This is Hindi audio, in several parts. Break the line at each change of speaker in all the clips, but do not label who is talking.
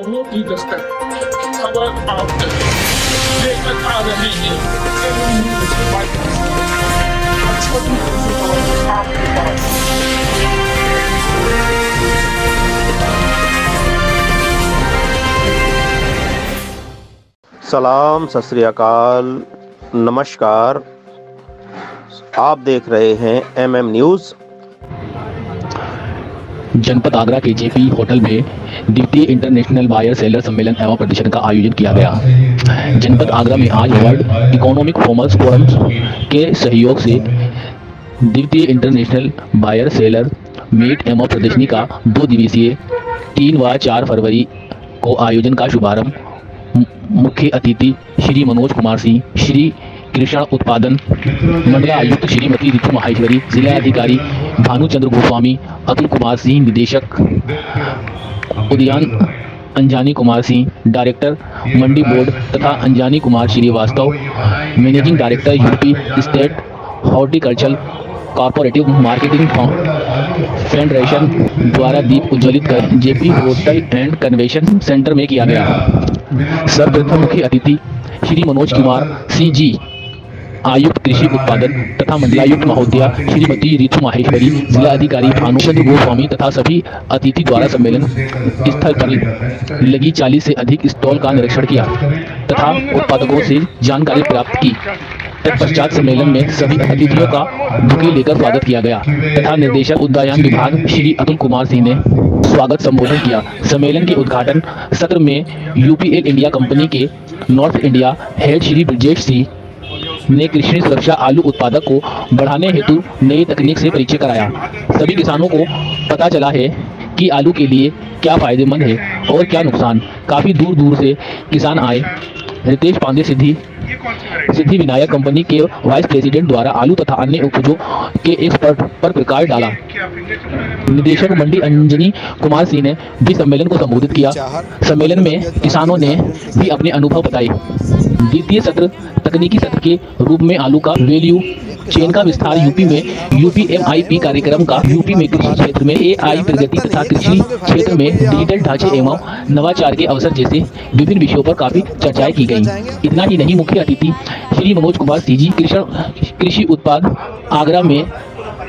खबरों की दस्तक खबर आप तक लेकर आ रहे हैं एमएम न्यूज़ पॉडकास्ट। छोटी खबर आपके पास।
सलाम, सत श्री अकाल, नमस्कार। आप देख रहे हैं एमएम न्यूज़।
जनपद आगरा के जेपी होटल में द्वितीय इंटरनेशनल बायर सेलर सम्मेलन एवं प्रदर्शन का आयोजन किया गया। जनपद आगरा में आज वर्ल्ड इकोनॉमिक फोरम के सहयोग से द्वितीय इंटरनेशनल बायर सेलर मीट एवं प्रदर्शनी का 2 दिवसीय 3 व 4 फरवरी को आयोजन का शुभारंभ मुख्य अतिथि श्री मनोज कुमार सिंह, श्री कृषि उत्पादन मंडलायुक्त श्रीमती ऋतु माहेश्वरी, जिला अधिकारी भानुचंद्र गोस्वामी, अतुल कुमार सिंह निदेशक उद्यान, अंजानी कुमार सिंह डायरेक्टर मंडी बोर्ड तथा Anjani Kumar Shrivastava managing director UP state horticulture cooperative marketing federation द्वारा दीप उज्ज्वलित कर JP hotel and convention centre में किया गया। सर्वप्रथम मुख्य अतिथि श्री मनोज कुमार सिंह जी, आयुक्त कृषि उत्पादन तथा मंडलायुक्त महोदया श्रीमती ऋतु माहेश्वरी, जिला अधिकारी भानुचंद्र गोस्वामी तथा सभी अतिथि द्वारा सम्मेलन स्थल पर लगी 40 से अधिक स्टॉल का निरीक्षण किया तथा उत्पादकों से जानकारी प्राप्त की। तत्पश्चात सम्मेलन में सभी अतिथियों का बुके लेकर स्वागत किया गया तथा निर्देशक उद्यान विभाग श्री अतुल कुमार सिंह ने स्वागत संबोधन किया। सम्मेलन के उद्घाटन सत्र में यूपीएल इंडिया कंपनी के north India head Shri Brajesh Singh ने कृषि सुरक्षा आलू उत्पादक को बढ़ाने हेतु नई तकनीक से परिचय कराया। सभी किसानों को पता चला है कि आलू के लिए क्या फायदेमंद है और क्या नुकसान। काफ़ी दूर दूर से किसान आए। रितेश पांडे सिद्धि विनायक कंपनी के वाइस प्रेसिडेंट द्वारा आलू तथा अन्य उपजों के एक्सपर्ट पर प्रकाश डाला। निदेशक मंडी अंजनी कुमार सिंह ने भी सम्मेलन को संबोधित किया। सम्मेलन में किसानों ने भी अपने अनुभव बताए। द्वितीय सत्र तकनीकी सत्र के रूप में आलू का वैल्यू चेन का विस्तार यूपी में यूपीएमआईपी कार्यक्रम का यूपी में कृषि क्षेत्र में एआई प्रगति तथा कृषि क्षेत्र में डिजिटल ढांचे एवं नवाचार के अवसर जैसे विभिन्न विषयों पर काफी चर्चाएं की गई। इतना ही नहीं, मुख्य अतिथि श्री मनोज कुमार सिंह जी कृषि उत्पाद आगरा में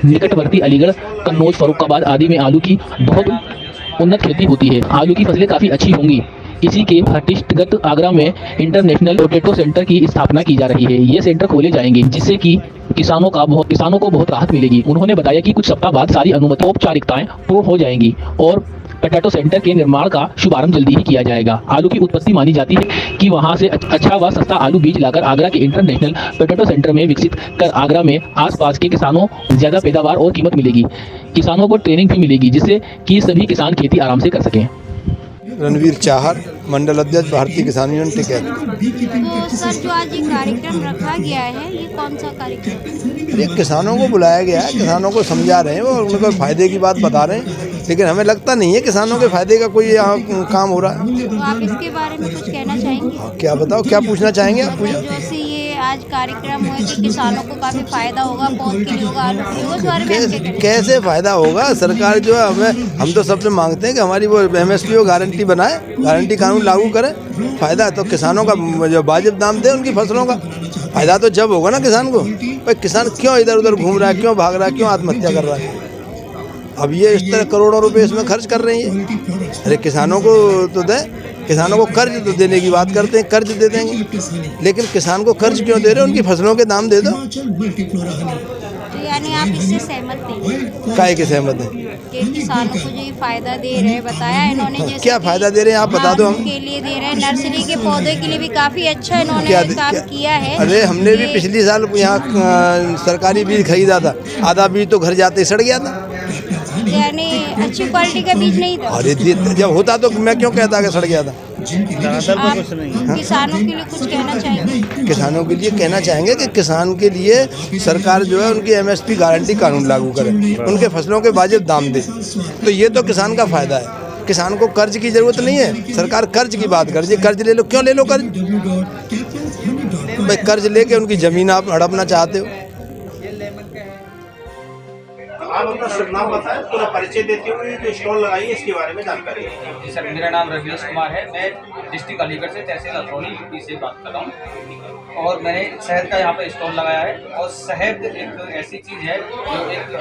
निकटवर्ती अलीगढ़, कन्नौज, फर्रुखाबाद आदि में आलू की बहुत उन्नत खेती होती है। आलू की फसलें काफी अच्छी होंगी। इसी के प्रतिष्ठित आगरा में इंटरनेशनल पोटैटो सेंटर की स्थापना की जा रही है। ये सेंटर खोले जाएंगे जिससे कि किसानों को बहुत राहत मिलेगी। उन्होंने बताया कि कुछ सप्ताह बाद सारी अनुमति औपचारिकताएं पूर्ण हो जाएंगी और पोटैटो सेंटर के निर्माण का शुभारंभ जल्दी ही किया जाएगा। आलू की उत्पत्ति मानी जाती है कि वहां से अच्छा व सस्ता आलू बीज लाकर आगरा के इंटरनेशनल पोटैटो सेंटर में विकसित कर आगरा में आसपास के किसानों ज्यादा पैदावार और कीमत मिलेगी। किसानों को ट्रेनिंग भी मिलेगी जिससे कि सभी किसान खेती आराम से कर सकें।
रणवीर चाहर, मंडल अध्यक्ष भारतीय किसान यूनियन टिकैत।
तो सर, जो आज ये कार्यक्रम रखा गया है, ये कौन सा कार्यक्रम?
ये किसानों को बुलाया गया है, किसानों को समझा रहे हैं और उनको फायदे की बात बता रहे हैं, लेकिन हमें लगता नहीं है किसानों के फायदे का कोई यहाँ काम हो रहा है।
तो आप इसके बारे में कुछ कहना चाहेंगे?
क्या बताओ, क्या पूछना चाहेंगे आप?
जैसे ये आज कार्यक्रम हुआ कि किसानों को काफी फायदा होगा, पौध के लिए होगा, आलू के लिए होगा, उस बारे में
कैसे फायदा होगा? सरकार जो है हम तो सबसे मांगते हैं कि हमारी वो एमएसपी को गारंटी बनाए, गारंटी कानून लागू करे। फायदा तो किसानों का जो वाजिब दाम दे उनकी फसलों का फायदा तो जब होगा ना किसान को। भाई किसान क्यों इधर उधर घूम रहा है, क्यों भाग रहा है, क्यों आत्महत्या कर रहा है? अब ये इस तरह करोड़ों रुपए इसमें खर्च कर रही है। अरे किसानों को तो दे, किसानों को कर्ज तो देने की बात करते हैं, कर्ज दे देंगे, लेकिन किसान को कर्ज क्यों दे रहे हो? उनकी फसलों के दाम दे दो।
तो यानी आप इससे सहमत नहीं?
काहे के सहमत है?
कि किसानों को जो ये फायदा दे रहे हैं, बताया इन्होंने, जैसे
क्या फायदा दे रहे हैं आप बता दो। हम
के लिए दे रहे हैं, नर्सरी के पौधे के लिए भी काफी अच्छा इन्होंने काम किया है।
अरे हमने भी पिछली साल यहाँ सरकारी बीज खरीदा था, आधा बीज तो घर जाते सड़ गया था।
यानी अच्छी क्वालिटी का बीज नहीं था।
अरे जब होता तो मैं क्यों कहता कि सड़ गया था।
आप किसानों के लिए कुछ कहना चाहेंगे?
किसानों के लिए कहना चाहेंगे कि किसान के लिए सरकार जो है उनकी एमएसपी गारंटी कानून लागू करे, उनके फसलों के वाजिब दाम दे, तो ये तो किसान का फायदा है। किसान को कर्ज की जरूरत नहीं है। सरकार कर्ज की बात कर रही है, कर्ज ले लो। क्यों ले लो कर्ज? भाई कर्ज लेके उनकी जमीन आप हड़पना चाहते हो।
आप अपना शुभ नाम बताएं, पूरा परिचय देते हुए जो स्टॉल लगाई है इसके बारे में जानकारी दें।
जी सर, मेरा नाम रजनीश कुमार है। मैं डिस्ट्रिक्ट अलीगढ़ से तहसील अथौड़ी यूपी से बात कर रहा हूँ और मैंने शहद का यहाँ पर स्टॉल लगाया है। और शहद एक ऐसी चीज़ है जो एक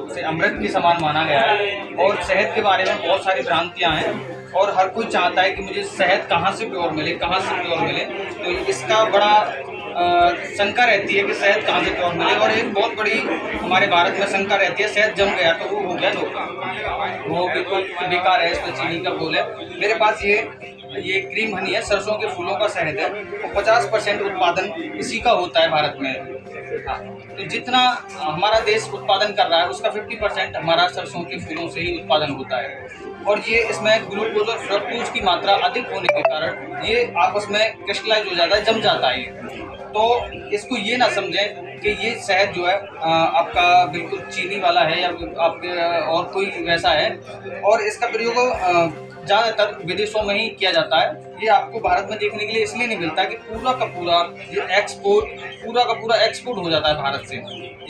उसे अमृत के समान माना गया है और शहद के बारे में बहुत सारी भ्रांतियाँ हैं और हर कोई चाहता है कि मुझे शहद कहाँ से प्योर मिले, कहाँ से प्योर मिले। तो इसका बड़ा शंका रहती है कि शहद कहाँ से प्योर मिले। और एक बहुत बड़ी हमारे भारत में शंका रहती है, शहद जम गया तो वो हो गया धोखा, वो बिल्कुल बेकार है, इसमें चीनी का घोल है। मेरे पास ये क्रीम हनी है, सरसों के फूलों का शहद है और 50% उत्पादन इसी का होता है भारत में। हाँ, तो जितना हमारा देश उत्पादन कर रहा है उसका 50% हमारा सरसों के फूलों से ही उत्पादन होता है। और ये इसमें ग्लूकोज और फ्रक्टोज की मात्रा अधिक होने के कारण ये आपस में क्रिस्टलाइज हो जाता है, जम जाता है। तो इसको ये ना समझें कि ये शहद जो है आपका बिल्कुल चीनी वाला है या आपके और कोई वैसा है। और इसका प्रयोग ज़्यादातर विदेशों में ही किया जाता है। ये आपको भारत में देखने के लिए इसलिए नहीं मिलता कि पूरा का पूरा ये पूरा का पूरा एक्सपोर्ट हो जाता है भारत से।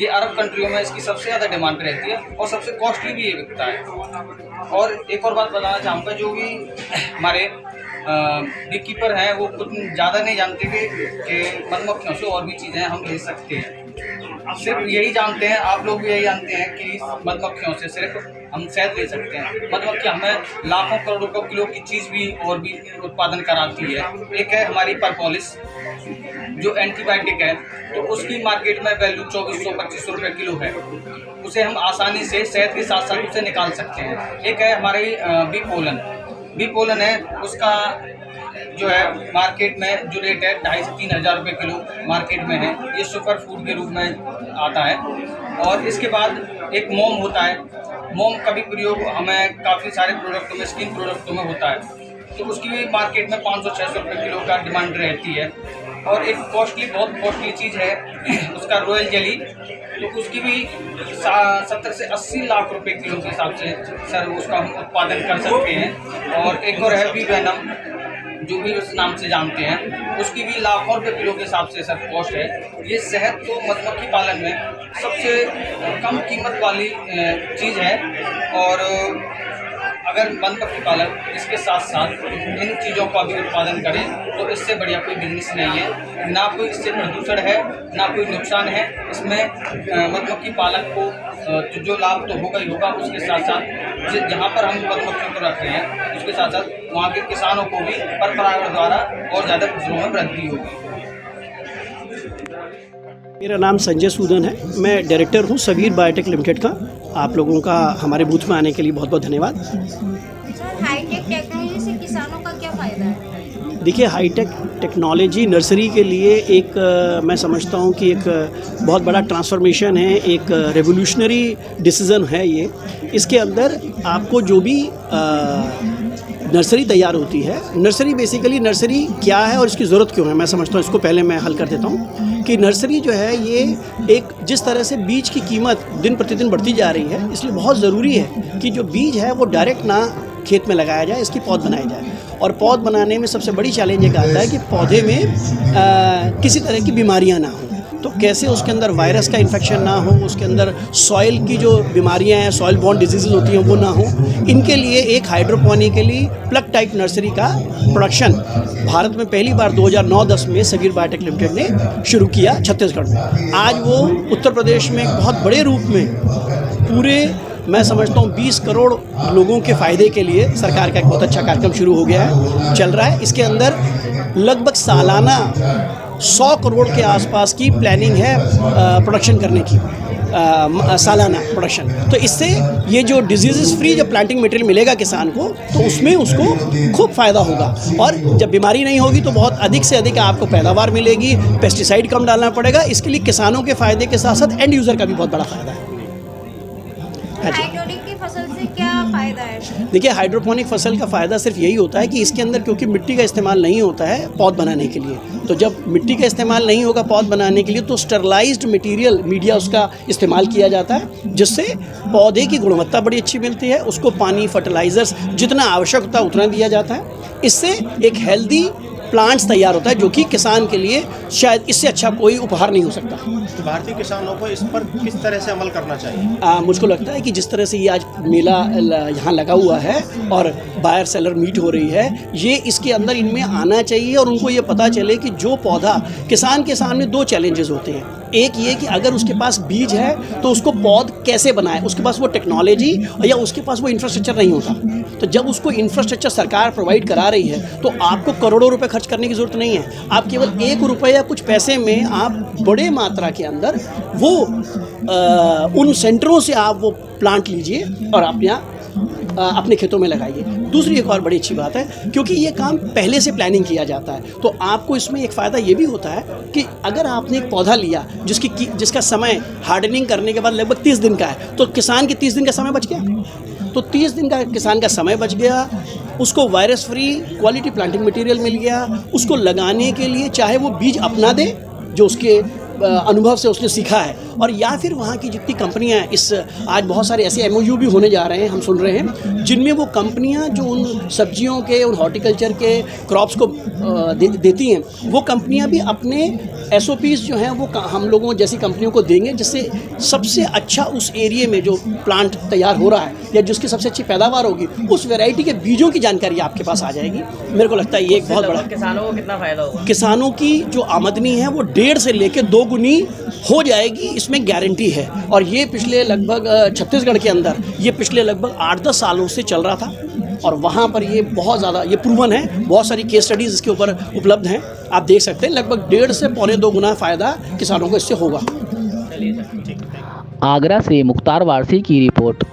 ये अरब कंट्रियों में इसकी सबसे ज़्यादा डिमांड रहती है और सबसे कॉस्टली भी ये बिकता है। और एक और बात बताना चाहूँगा, जो भी हमारे बी कीपर हैं वो कुछ ज़्यादा नहीं जानते कि मधुमक्खियों से और भी चीज़ें हम ले सकते हैं। सिर्फ यही जानते हैं, आप लोग भी यही जानते हैं कि मधुमक्खियों से सिर्फ हम शहद ले सकते हैं। मधुमक्खी हमें लाखों करोड़ों किलो की चीज़ भी और भी उत्पादन कराती है। एक है हमारी परपोलिस जो एंटीबायोटिक है, तो उसकी मार्केट में वैल्यू 2400-2500 रुपये किलो है। उसे हम आसानी से शहद के साथ साथ उसे निकाल सकते हैं। एक है हमारी बी पोलन है, उसका जो है मार्केट में जो रेट है 2500 से 3000 रुपये किलो मार्केट में है। ये सुपर फूड के रूप में आता है। और इसके बाद एक मोम होता है। मोम का भी प्रयोग हमें काफ़ी सारे प्रोडक्टों में, स्किन प्रोडक्टों में होता है, तो उसकी भी मार्केट में 500-600 रुपये किलो का डिमांड रहती है। और एक बहुत कॉस्टली चीज़ है उसका रॉयल जेली, तो उसकी भी 70 से 80 लाख रुपए किलो के हिसाब से सर उसका हम उत्पादन कर सकते हैं। और एक और है बी वेनम, जो भी उस नाम से जानते हैं, उसकी भी लाखों रुपये किलो के हिसाब से सर कॉस्ट है। ये शहद तो मधुमक्खी पालन में सबसे कम कीमत वाली चीज़ है। और अगर मधुमक्खी पालन इसके साथ साथ इन चीज़ों का भी उत्पादन करें तो इससे बढ़िया कोई बिजनेस नहीं है। ना कोई इससे प्रदूषण है, ना कोई नुकसान है। इसमें मधुमक्खी पालक को जो लाभ तो होगा ही होगा, उसके साथ साथ जहाँ पर हम मधुमक्खियों को रख रहे हैं उसके साथ साथ वहाँ के किसानों को भी पर परागण द्वारा और ज़्यादा फसलों में वृद्धि होगी।
मेरा नाम संजय सूदन है, मैं डायरेक्टर हूँ सवीर बायोटेक लिमिटेड का। आप लोगों का हमारे बूथ में आने के लिए बहुत बहुत धन्यवाद।
सर, हाईटेक टेक्नोलॉजी से किसानों का क्या फ़ायदा है?
देखिए, हाईटेक टेक्नोलॉजी नर्सरी के लिए एक मैं समझता हूँ कि एक बहुत बड़ा ट्रांसफॉर्मेशन है, एक रेवोल्यूशनरी डिसीज़न है ये। इसके अंदर आपको जो भी नर्सरी तैयार होती है, नर्सरी बेसिकली नर्सरी क्या है और इसकी ज़रूरत क्यों है, मैं समझता हूँ इसको पहले मैं हल कर देता हूँ कि नर्सरी जो है ये एक जिस तरह से बीज की कीमत दिन प्रतिदिन बढ़ती जा रही है, इसलिए बहुत ज़रूरी है कि जो बीज है वो डायरेक्ट ना खेत में लगाया जाए, इसकी पौध बनाई जाए। और पौध बनाने में सबसे बड़ी चैलेंज एक आता है कि पौधे में किसी तरह की बीमारियाँ ना हो, तो कैसे उसके अंदर वायरस का इन्फेक्शन ना हो, उसके अंदर सॉइल की जो बीमारियां हैं, सॉइल बॉर्न डिजीज़ होती हैं, वो ना हो। इनके लिए एक हाइड्रोपोनिकली प्लग टाइप नर्सरी का प्रोडक्शन भारत में पहली बार 2009-10 में सवीर बायोटेक लिमिटेड ने शुरू किया छत्तीसगढ़ में। आज वो उत्तर प्रदेश में एक बहुत बड़े रूप में पूरे मैं समझता हूँ 20 करोड़ लोगों के फ़ायदे के लिए सरकार का एक बहुत अच्छा कार्यक्रम शुरू हो गया है, चल रहा है। इसके अंदर लगभग सालाना 100 करोड़ के आसपास की प्लानिंग है प्रोडक्शन करने की, सालाना प्रोडक्शन। तो इससे ये जो डिजीज़ फ्री जब प्लांटिंग मटेरियल मिलेगा किसान को, तो उसमें उसको खूब फ़ायदा होगा। और जब बीमारी नहीं होगी तो बहुत अधिक से अधिक आपको पैदावार मिलेगी, पेस्टिसाइड कम डालना पड़ेगा। इसके लिए किसानों के फ़ायदे के साथ साथ एंड यूज़र का भी बहुत बड़ा फ़ायदा है।
हाइड्रोपोनिक की फसल से क्या फ़ायदा है?
देखिए, हाइड्रोपोनिक फसल का फ़ायदा सिर्फ यही होता है कि इसके अंदर क्योंकि मिट्टी का इस्तेमाल नहीं होता है पौध बनाने के लिए, तो जब मिट्टी का इस्तेमाल नहीं होगा पौध बनाने के लिए तो स्टरलाइज्ड मटेरियल मीडिया उसका इस्तेमाल किया जाता है, जिससे पौधे की गुणवत्ता बड़ी अच्छी मिलती है। उसको पानी, फर्टिलाइज़र्स जितना आवश्यक होता है उतना दिया जाता है। इससे एक हेल्दी प्लांट्स तैयार होता है, जो कि किसान के लिए शायद इससे अच्छा कोई उपहार नहीं हो सकता।
तो भारतीय किसानों को इस पर किस तरह से अमल करना चाहिए?
मुझको लगता है कि जिस तरह से ये आज मेला यहाँ लगा हुआ है और बायर सेलर मीट हो रही है, ये इसके अंदर इनमें आना चाहिए और उनको ये पता चले कि जो पौधा, किसान के सामने दो चैलेंजेस होते हैं। एक ये कि अगर उसके पास बीज है तो उसको पौध कैसे बनाए, उसके पास वो टेक्नोलॉजी या उसके पास वो इंफ्रास्ट्रक्चर नहीं होता। तो जब उसको इंफ्रास्ट्रक्चर सरकार प्रोवाइड करा रही है तो आपको करोड़ों रुपए खर्च करने की ज़रूरत नहीं है। आप केवल 1 रुपये या कुछ पैसे में आप बड़े मात्रा के अंदर वो उन सेंटरों से आप वो प्लांट लीजिए और आप यहाँ अपने खेतों में लगाइए। दूसरी एक और बड़ी अच्छी बात है, क्योंकि ये काम पहले से प्लानिंग किया जाता है, तो आपको इसमें एक फ़ायदा ये भी होता है कि अगर आपने एक पौधा लिया जिसका समय हार्डनिंग करने के बाद लगभग 30 दिन का है, तो किसान के 30 दिन का समय बच गया। तो 30 दिन का किसान का समय बच गया, उसको virus free quality planting material मिल गया। उसको लगाने के लिए चाहे वो बीज अपना दे जो उसके अनुभव से उसने सीखा है, और या फिर वहाँ की जितनी कंपनियाँ आज बहुत सारे ऐसे MOU भी होने जा रहे हैं, हम सुन रहे हैं, जिनमें वो कंपनियाँ जो उन सब्जियों के, उन हॉर्टिकल्चर के क्रॉप्स को देती हैं, वो कंपनियाँ भी अपने SOPs जो हैं वो हम लोगों जैसी कंपनियों को देंगे, जिससे सबसे अच्छा उस एरिया में जो प्लांट तैयार हो रहा है या जिसकी सबसे अच्छी पैदावार होगी, उस वैरायटी के बीजों की जानकारी आपके पास आ जाएगी। मेरे को लगता है ये एक बहुत बड़ा,
किसानों को कितना फ़ायदा होगा?
किसानों की जो आमदनी है वो 1.5 से लेकर 2 गुनी हो जाएगी, इसमें गारंटी है। और ये पिछले लगभग छत्तीसगढ़ के अंदर ये पिछले लगभग 8-10 सालों से चल रहा था, और वहाँ पर ये बहुत ज़्यादा ये प्रूवन है। बहुत सारी केस स्टडीज़ इसके ऊपर उपलब्ध हैं, आप देख सकते हैं। लगभग 1.5 से पौने 2 गुना फ़ायदा किसानों को इससे होगा।
आगरा से मुख्तार वारसी की रिपोर्ट।